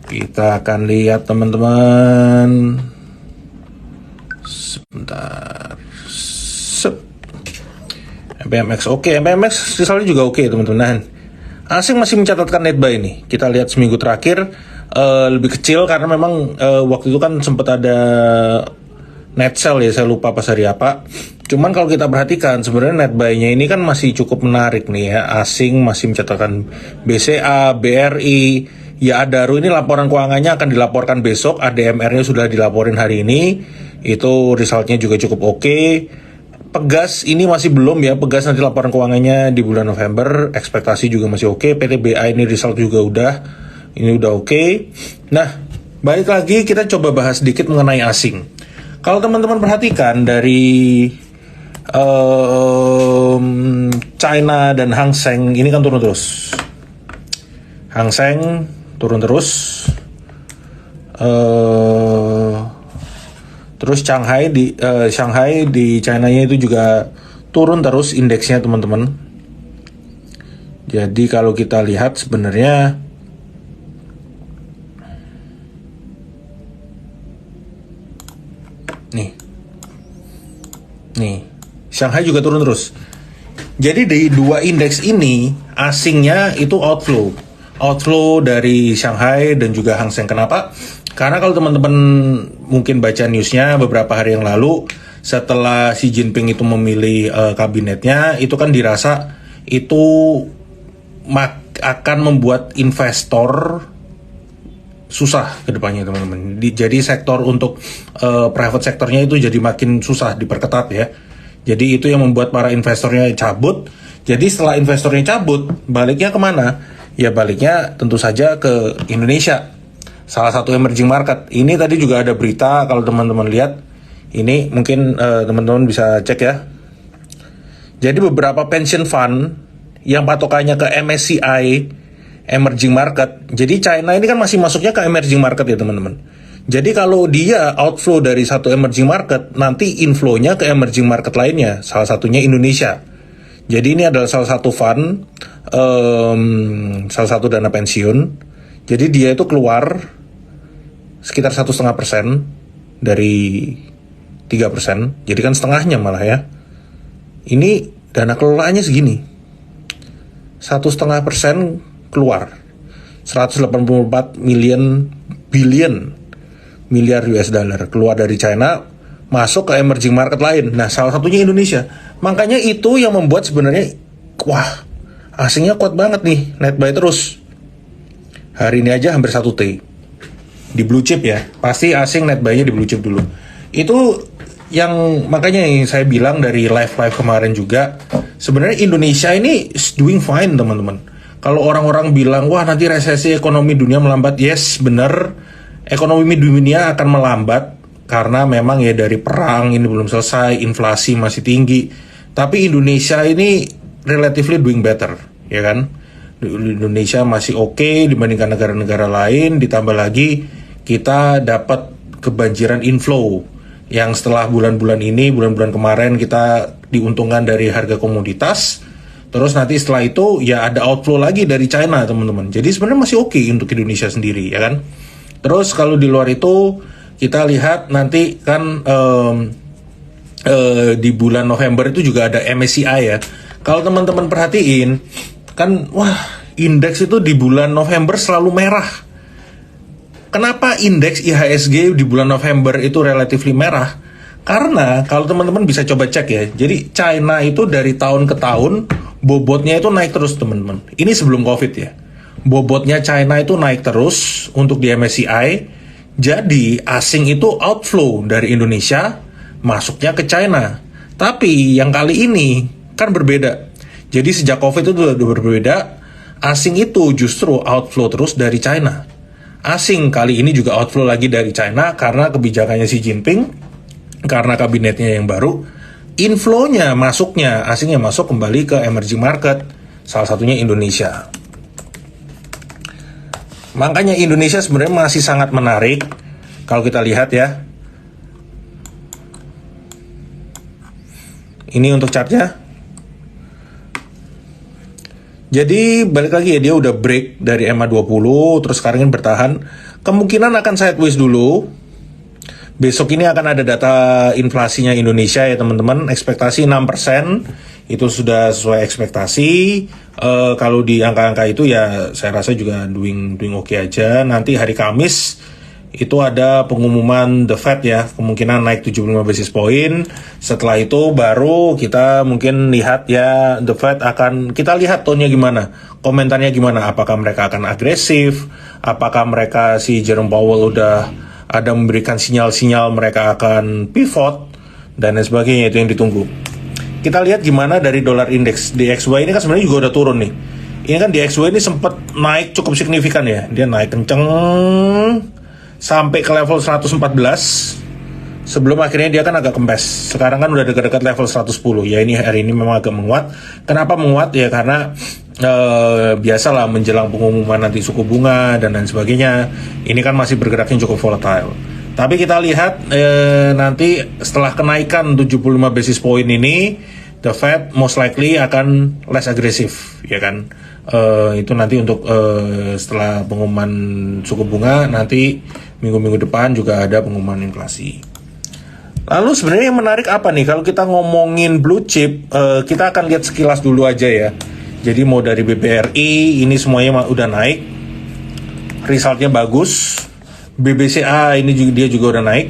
Kita akan lihat teman-teman. Sebentar. MPMX oke, MPMX misalnya juga oke teman-teman. Nah, asing masih mencatatkan net buy nih. Kita lihat seminggu terakhir lebih kecil karena memang waktu itu kan sempat ada net sell ya, saya lupa pas hari apa. Cuman kalau kita perhatikan sebenarnya net buy-nya ini kan masih cukup menarik nih ya. Asing masih mencatatkan BCA, BRI, ya Adaro ini laporan keuangannya akan dilaporkan besok. ADMR-nya sudah dilaporin hari ini. Itu resultnya juga cukup oke. Pegas ini masih belum ya, Pegas nanti laporan keuangannya di bulan November, ekspektasi juga masih oke. PTBA ini result juga ini udah oke. Nah, balik lagi kita coba bahas sedikit mengenai asing. Kalau teman-teman perhatikan dari China dan Hang Seng ini kan turun terus. Hang Seng turun terus. Terus Shanghai di China-nya itu juga turun terus indeksnya teman-teman. Jadi kalau kita lihat sebenarnya nih Shanghai juga turun terus. Jadi di dua indeks ini asingnya itu outflow dari Shanghai dan juga Hang Seng. Kenapa? Karena kalau teman-teman mungkin baca newsnya beberapa hari yang lalu, setelah Xi Jinping itu memilih kabinetnya, itu kan dirasa itu akan membuat investor susah ke depannya teman-teman. Jadi sektor untuk private sektornya itu jadi makin susah, diperketat ya. Jadi itu yang membuat para investornya cabut. Jadi setelah investornya cabut, baliknya kemana? Ya baliknya tentu saja ke Indonesia. Salah satu emerging market. Ini tadi juga ada berita kalau teman-teman lihat. Ini mungkin teman-teman bisa cek ya. Jadi beberapa pension fund yang patokannya ke MSCI emerging market. Jadi China ini kan masih masuknya ke emerging market ya teman-teman. Jadi kalau dia outflow dari satu emerging market, nanti inflow-nya ke emerging market lainnya. Salah satunya Indonesia. Jadi ini adalah salah satu fund, salah satu dana pensiun. Jadi dia itu keluar sekitar 1,5% dari 3%. Jadi kan setengahnya malah ya. Ini dana kelolaannya segini. 1,5% keluar. 184 miliar US dollar keluar dari China masuk ke emerging market lain. Nah, salah satunya Indonesia. Makanya itu yang membuat sebenarnya wah, asingnya kuat banget nih, net buy terus. Hari ini aja hampir 1 T. Di blue chip ya. Pasti asing net buy-nya di blue chip dulu. Itu yang makanya yang saya bilang dari live kemarin juga, sebenarnya Indonesia ini is doing fine, teman-teman. Kalau orang-orang bilang, wah nanti resesi ekonomi dunia melambat, yes, benar. Ekonomi dunia akan melambat karena memang ya dari perang ini belum selesai, inflasi masih tinggi. Tapi Indonesia ini relatively doing better, ya kan? Indonesia masih oke dibandingkan negara-negara lain, ditambah lagi kita dapat kebanjiran inflow yang setelah bulan-bulan kemarin kita diuntungkan dari harga komoditas. Terus nanti setelah itu ya ada outflow lagi dari China teman-teman. Jadi sebenarnya masih oke untuk Indonesia sendiri ya kan. Terus kalau di luar itu kita lihat nanti kan di bulan November itu juga ada MSCI ya. Kalau teman-teman perhatiin kan wah indeks itu di bulan November selalu merah. Kenapa indeks IHSG di bulan November itu relatively merah? Karena kalau teman-teman bisa coba cek ya. Jadi China itu dari tahun ke tahun bobotnya itu naik terus teman-teman. Ini sebelum Covid ya. Bobotnya China itu naik terus untuk di MSCI. Jadi asing itu outflow dari Indonesia masuknya ke China. Tapi yang kali ini kan berbeda. Jadi sejak Covid itu udah berbeda. Asing itu justru outflow terus dari China. Asing kali ini juga outflow lagi dari China karena kebijakannya Xi Jinping, karena kabinetnya yang baru. Inflow-nya masuknya, asingnya masuk kembali ke emerging market, salah satunya Indonesia. Makanya Indonesia sebenarnya masih sangat menarik kalau kita lihat ya. Ini untuk chartnya. Jadi balik lagi ya, dia udah break dari MA20, terus sekarang ini bertahan. Kemungkinan akan sideways dulu. Besok ini akan ada data inflasinya Indonesia ya teman-teman, ekspektasi 6%, itu sudah sesuai ekspektasi. Kalau di angka-angka itu ya saya rasa juga doing oke aja. Nanti hari Kamis itu ada pengumuman The Fed ya, kemungkinan naik 75 basis point. Setelah itu baru kita mungkin lihat ya The Fed akan, kita lihat tone-nya gimana, komentarnya gimana, apakah mereka akan agresif, apakah mereka si Jerome Powell udah ada memberikan sinyal-sinyal mereka akan pivot dan lain sebagainya. Itu yang ditunggu. Kita lihat gimana dari dolar indeks. DXY ini kan sebenarnya juga udah turun nih. Ini kan DXY ini sempat naik cukup signifikan ya, dia naik kenceng sampai ke level 114. Sebelum akhirnya dia kan agak kempes. Sekarang kan udah dekat-dekat level 110. Ya ini hari ini memang agak menguat. Kenapa menguat? Ya karena biasalah menjelang pengumuman nanti suku bunga dan lain sebagainya. Ini kan masih bergeraknya cukup volatile. Tapi kita lihat nanti setelah kenaikan 75 basis point ini, the Fed most likely akan less agresif, ya kan? Itu nanti untuk setelah pengumuman suku bunga, nanti minggu-minggu depan juga ada pengumuman inflasi. Lalu sebenarnya yang menarik apa nih? Kalau kita ngomongin blue chip, kita akan lihat sekilas dulu aja ya. Jadi mau dari BBRI, ini semuanya udah naik, resultnya bagus. BBCA ini juga, dia juga udah naik.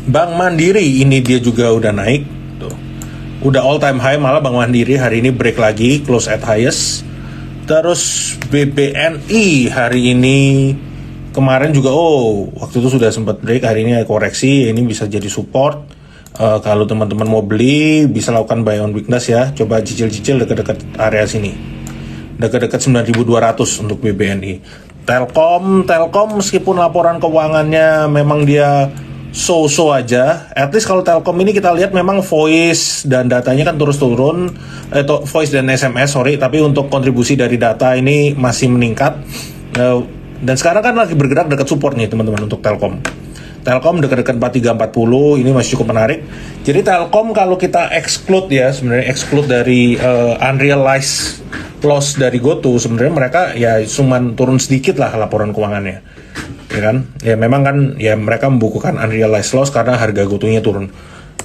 Bank Mandiri ini dia juga udah naik. Tuh. Udah all time high, malah Bank Mandiri hari ini break lagi, close at highest. Terus BBNI hari ini kemarin juga waktu itu sudah sempat break, hari ini ada koreksi, ini bisa jadi support. Kalau teman-teman mau beli bisa lakukan buy on weakness ya, coba cicil-cicil dekat-dekat area sini, dekat-dekat 9.200 untuk BBNI. Telkom meskipun laporan keuangannya memang dia so-so aja, at least kalau Telkom ini kita lihat memang voice dan datanya kan terus turun, voice dan SMS tapi untuk kontribusi dari data ini masih meningkat. Dan sekarang kan lagi bergerak dekat support nih teman-teman untuk Telkom. Telkom dekat-dekat 4340 ini masih cukup menarik. Jadi Telkom kalau kita exclude ya, sebenarnya exclude dari unrealized loss dari GoTo, sebenarnya mereka ya cuman turun sedikit lah laporan keuangannya. Ya kan? Ya memang kan ya mereka membukukan unrealized loss karena harga GoTo-nya turun.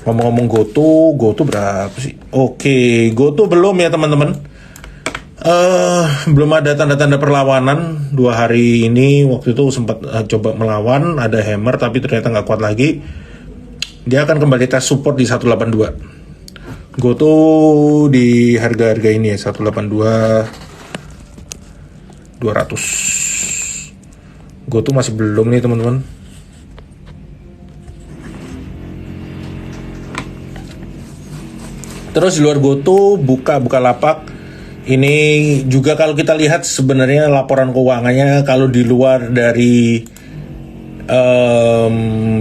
Ngomong-ngomong GoTo berapa sih? Oke, GoTo belum ya teman-teman. Belum ada tanda-tanda perlawanan 2 hari ini. Waktu itu sempat coba melawan, ada hammer tapi ternyata nggak kuat lagi. Dia akan kembali tes support di 182. GoTo di harga-harga ini ya, 182 200. GoTo masih belum nih teman-teman. Terus di luar GoTo buka lapak. Ini juga kalau kita lihat sebenarnya laporan keuangannya kalau di luar dari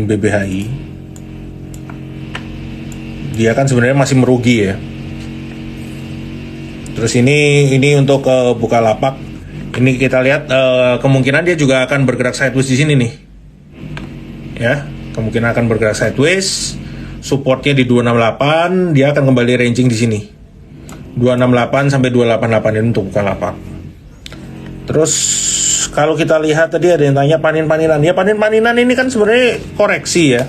BBHI, dia kan sebenarnya masih merugi ya. Terus ini untuk Bukalapak, ini kita lihat kemungkinan dia juga akan bergerak sideways di sini nih, ya kemungkinan akan bergerak sideways. Supportnya di 268, dia akan kembali ranging di sini. 268 sampai 288 ini untuk Bukalapak. Terus kalau kita lihat tadi ada yang tanya panin-paninan. Ya panin-paninan ini kan sebenarnya koreksi ya.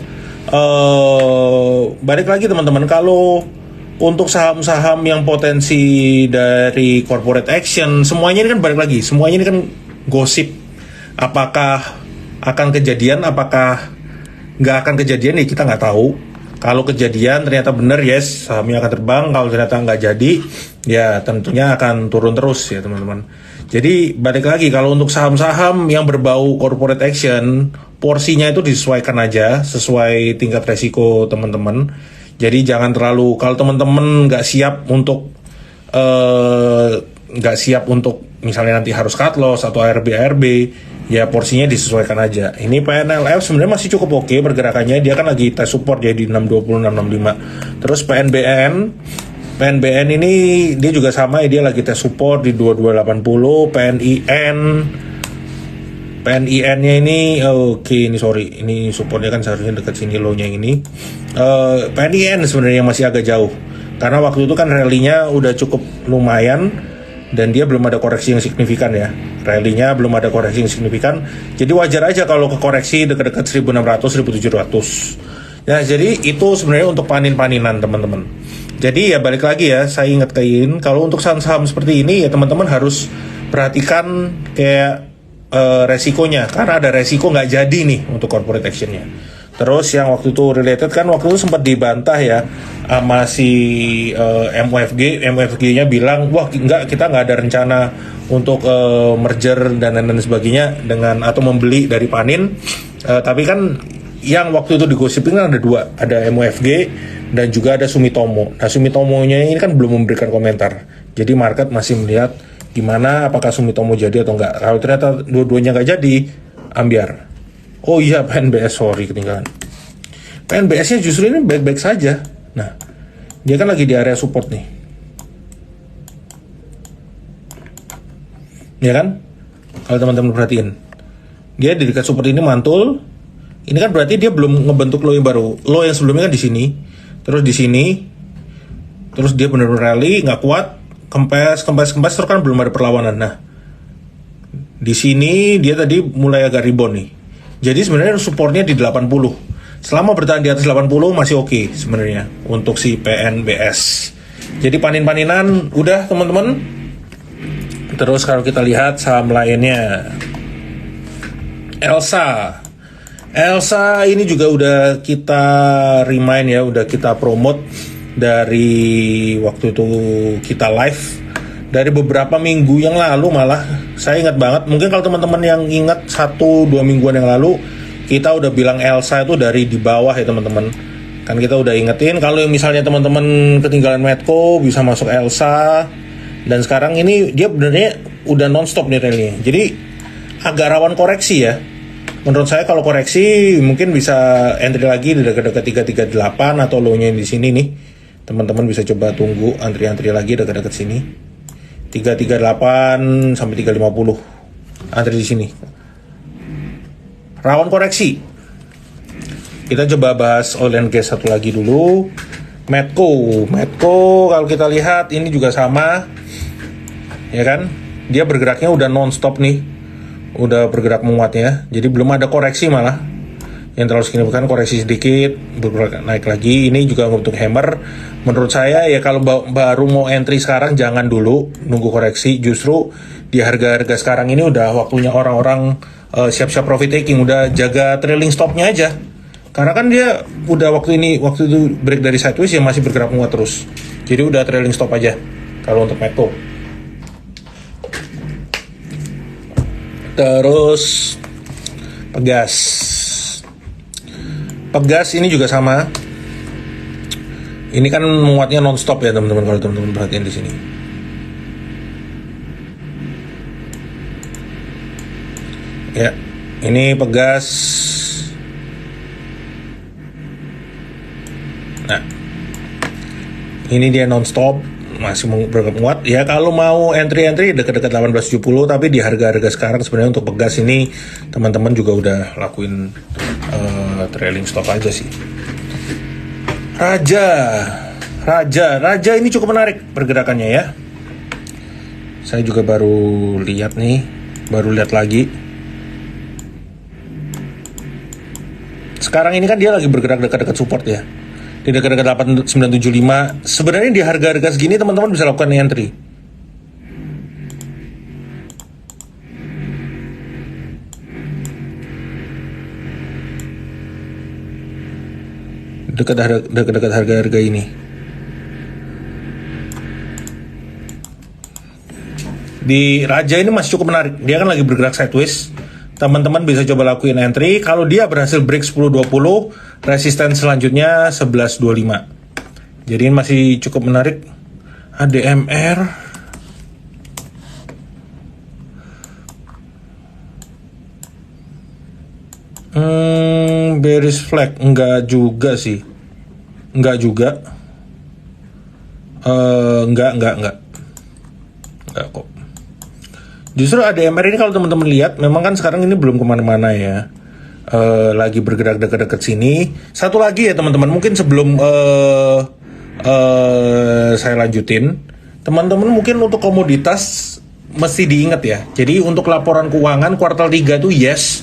Balik lagi teman-teman, kalau untuk saham-saham yang potensi dari corporate action, semuanya ini kan balik lagi, semuanya ini kan gosip. Apakah akan kejadian, apakah nggak akan kejadian ya kita nggak tahu. Kalau kejadian ternyata benar, yes, sahamnya akan terbang. Kalau ternyata nggak jadi, ya tentunya akan turun terus ya teman-teman. Jadi balik lagi, kalau untuk saham-saham yang berbau corporate action, porsinya itu disesuaikan aja, sesuai tingkat resiko teman-teman. Jadi jangan terlalu, kalau teman-teman nggak siap untuk misalnya nanti harus cut loss atau ARB, ya porsinya disesuaikan aja. Ini PNLF sebenarnya masih cukup oke pergerakannya, dia kan lagi tes support ya di 620 665. Terus PNBN ini dia juga sama ya, dia lagi tes support di 2280. PNIN-nya ini ini supportnya kan seharusnya dekat sini low-nya ini. PNIN sebenarnya masih agak jauh. Karena waktu itu kan rally-nya udah cukup lumayan dan dia belum ada koreksi yang signifikan ya. Rally-nya belum ada koreksi yang signifikan. Jadi wajar aja kalau ke koreksi dekat-dekat 1600, 1700. Nah, jadi itu sebenarnya untuk panin-paninan teman-teman. Jadi ya balik lagi ya, saya ingatkan kalau untuk saham-saham seperti ini ya teman-teman harus perhatikan kayak resikonya, karena ada resiko nggak jadi nih untuk corporate actionnya. Terus yang waktu itu related kan waktu itu sempat dibantah ya sama si MUFG-nya bilang wah enggak, kita nggak ada rencana untuk merger dan lain sebagainya dengan atau membeli dari Panin. Tapi kan yang waktu itu digosipin kan ada dua, ada MUFG dan juga ada Sumitomo. Nah Sumitomo-nya ini kan belum memberikan komentar, jadi market masih melihat gimana apakah Sumitomo jadi atau enggak. Kalau ternyata dua-duanya nggak jadi, ambiar. Oh iya, PNBS, sorry ketinggalan. PNBS-nya justru ini baik-baik saja. Nah, dia kan lagi di area support nih. Ya kan? Kalau teman-teman perhatiin. Dia di dekat support ini mantul. Ini kan berarti dia belum ngebentuk low yang baru. Low yang sebelumnya kan di sini. Terus di sini. Terus dia benar-benar rally, nggak kuat. Kempes, terus kan belum ada perlawanan. Nah, di sini dia tadi mulai agak rebound nih. Jadi sebenarnya supportnya di 80. Selama bertahan di atas 80 masih oke sebenarnya untuk si PNBS. Jadi panin-paninan udah teman-teman. Terus kalau kita lihat saham lainnya, Elsa ini juga udah kita remind ya, udah kita promote dari waktu itu kita live dari beberapa minggu yang lalu. Malah saya ingat banget, mungkin kalau teman-teman yang ingat 1-2 mingguan yang lalu kita udah bilang Elsa itu dari di bawah ya teman-teman. Kan kita udah ingetin kalau misalnya teman-teman ketinggalan Medco bisa masuk Elsa. Dan sekarang ini dia benernya udah non-stop nih rally-nya. Jadi agak rawan koreksi ya. Menurut saya kalau koreksi mungkin bisa entry lagi di dekat-dekat 338 atau low-nya di sini nih. Teman-teman bisa coba tunggu antri-antri lagi dekat-dekat sini. 338 sampai 350. Antri di sini. Rawan koreksi. Kita coba bahas oil and gas satu lagi dulu. Medco kalau kita lihat ini juga sama. Ya kan? Dia bergeraknya udah non-stop nih. Udah bergerak menguat ya. Jadi belum ada koreksi malah. Yang terlalu signifikan, koreksi sedikit, bergerak naik lagi. Ini juga untuk hammer. Menurut saya ya kalau baru mau entry sekarang jangan dulu nunggu koreksi. Justru di harga-harga sekarang ini udah waktunya orang-orang siap-siap profit taking, udah jaga trailing stopnya aja. Karena kan dia udah waktu itu break dari sideways ya masih bergerak menguat terus. Jadi udah trailing stop aja kalau untuk Medco. Terus Pegas ini juga sama. Ini kan menguatnya non-stop ya teman-teman, kalau teman-teman perhatian di sini. Ya, ini Pegas. Nah, ini dia non-stop, masih bergerak menguat. Ya kalau mau entry dekat-dekat 1870, tapi di harga-harga sekarang sebenarnya untuk Pegas ini teman-teman juga udah lakuin trailing stop aja sih. Raja ini cukup menarik pergerakannya ya. Saya juga baru lihat lagi. Sekarang ini kan dia lagi bergerak dekat-dekat support ya. Di dekat-dekat 8975. Sebenarnya di harga-harga segini teman-teman bisa lakukan entry. Dekat harga-harga ini. Di Raja ini masih cukup menarik. Dia kan lagi bergerak sideways. Teman-teman bisa coba lakuin entry. Kalau dia berhasil break 10.20, resisten selanjutnya 11.25. Jadi ini masih cukup menarik. ADMR. Bearish flag. Enggak juga sih. Enggak juga. Enggak kok. Justru ADMR ini kalau teman-teman lihat, memang kan sekarang ini belum kemana-mana ya. Lagi bergerak dekat-dekat sini. Satu lagi ya teman-teman, mungkin sebelum saya lanjutin. Teman-teman mungkin untuk komoditas mesti diingat ya. Jadi untuk laporan keuangan kuartal 3 tuh yes,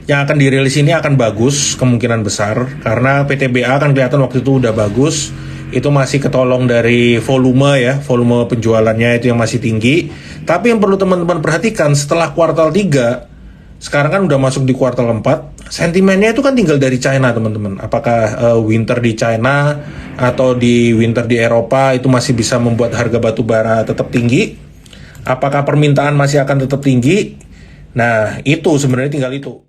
yang akan dirilis ini akan bagus kemungkinan besar karena PTBA kan kelihatan waktu itu udah bagus. Itu masih ketolong dari volume ya, volume penjualannya itu yang masih tinggi. Tapi yang perlu teman-teman perhatikan setelah kuartal 3, sekarang kan udah masuk di kuartal 4, sentimennya itu kan tinggal dari China teman-teman. Apakah winter di China atau di winter di Eropa itu masih bisa membuat harga batu bara tetap tinggi? Apakah permintaan masih akan tetap tinggi? Nah itu sebenarnya tinggal itu.